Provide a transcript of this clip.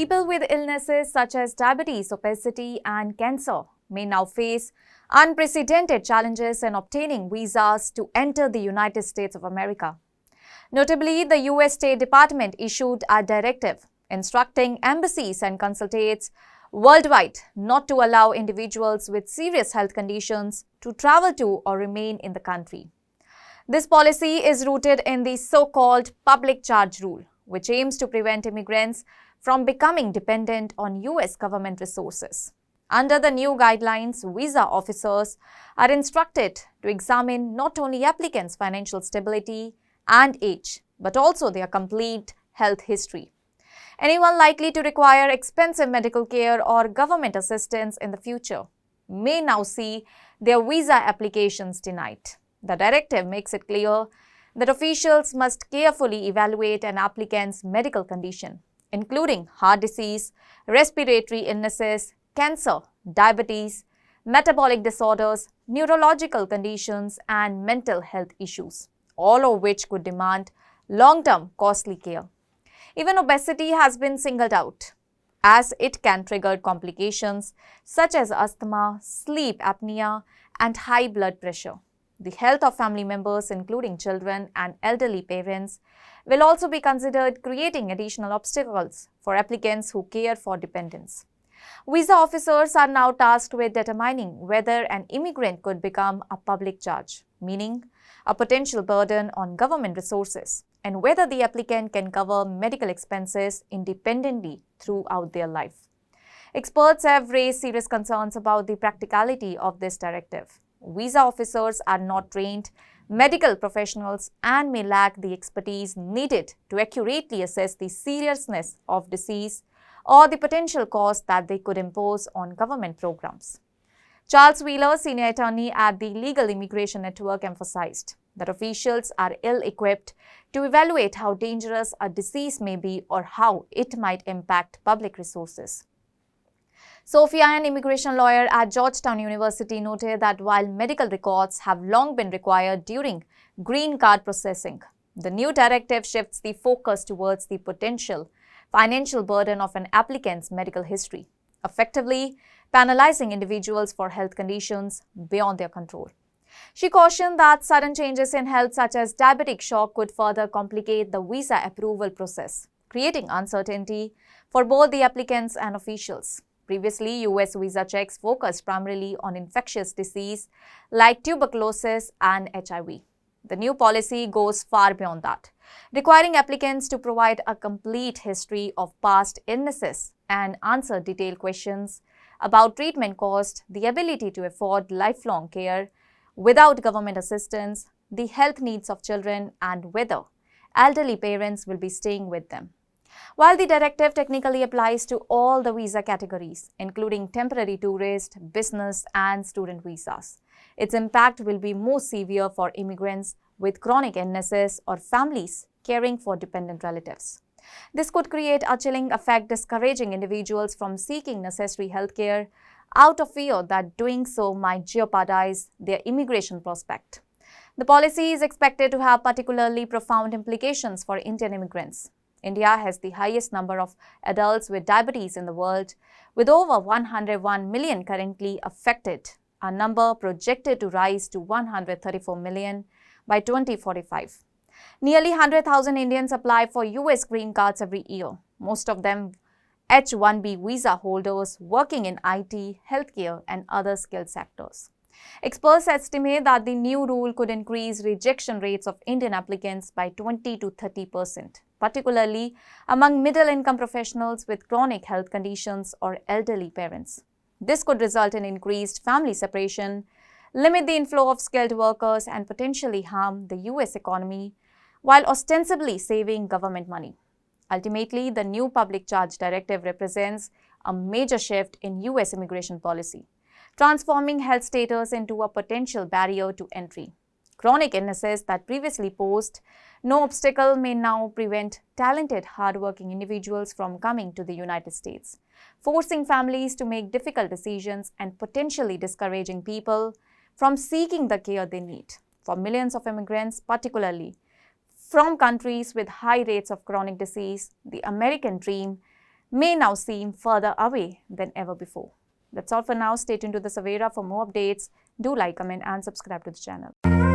People with illnesses such as diabetes, obesity, and cancer may now face unprecedented challenges in obtaining visas to enter the United States of America. Notably, the U.S. State Department issued a directive instructing embassies and consulates worldwide not to allow individuals with serious health conditions to travel to or remain in the country. This policy is rooted in the so-called public charge rule, which aims to prevent immigrants from becoming dependent on U.S. government resources. Under the new guidelines, visa officers are instructed to examine not only applicants' financial stability and age, but also their complete health history. Anyone likely to require expensive medical care or government assistance in the future may now see their visa applications denied. The directive makes it clear that officials must carefully evaluate an applicant's medical condition, including heart disease, respiratory illnesses, cancer, diabetes, metabolic disorders, neurological conditions, and mental health issues, all of which could demand long-term costly care. Even obesity has been singled out, as it can trigger complications such as asthma, sleep apnea, and high blood pressure. The health of family members, including children and elderly parents, will also be considered, creating additional obstacles for applicants who care for dependents. Visa officers are now tasked with determining whether an immigrant could become a public charge, meaning a potential burden on government resources, and whether the applicant can cover medical expenses independently throughout their life. Experts have raised serious concerns about the practicality of this directive. Visa officers are not trained medical professionals and may lack the expertise needed to accurately assess the seriousness of disease or the potential cost that they could impose on government programs. Charles Wheeler, senior attorney at the Legal Immigration Network, emphasized that officials are ill-equipped to evaluate how dangerous a disease may be or how it might impact public resources. Sophia, an immigration lawyer at Georgetown University, noted that while medical records have long been required during green card processing, the new directive shifts the focus towards the potential financial burden of an applicant's medical history, effectively penalizing individuals for health conditions beyond their control. She cautioned that sudden changes in health such as diabetic shock could further complicate the visa approval process, creating uncertainty for both the applicants and officials. Previously, U.S. visa checks focused primarily on infectious disease like tuberculosis and HIV. The new policy goes far beyond that, requiring applicants to provide a complete history of past illnesses and answer detailed questions about treatment cost, the ability to afford lifelong care without government assistance, the health needs of children, and whether elderly parents will be staying with them. While the directive technically applies to all the visa categories, including temporary tourist, business, and student visas, its impact will be more severe for immigrants with chronic illnesses or families caring for dependent relatives. This could create a chilling effect, discouraging individuals from seeking necessary health care out of fear that doing so might jeopardize their immigration prospect. The policy is expected to have particularly profound implications for Indian immigrants. India has the highest number of adults with diabetes in the world, with over 101 million currently affected, a number projected to rise to 134 million by 2045. Nearly 100,000 Indians apply for U.S. green cards every year, most of them H-1B visa holders working in IT, healthcare, and other skilled sectors. Experts estimate that the new rule could increase rejection rates of Indian applicants by 20 to 30%, particularly among middle-income professionals with chronic health conditions or elderly parents. This could result in increased family separation, limit the inflow of skilled workers, and potentially harm the U.S. economy while ostensibly saving government money. Ultimately, the new public charge directive represents a major shift in U.S. immigration policy, transforming health status into a potential barrier to entry. Chronic illnesses that previously posed no obstacle may now prevent talented, hardworking individuals from coming to the United States, forcing families to make difficult decisions and potentially discouraging people from seeking the care they need. For millions of immigrants, particularly from countries with high rates of chronic disease, the American dream may now seem further away than ever before. That's all for now. Stay tuned to the Savera for more updates. Do like, comment and subscribe to the channel.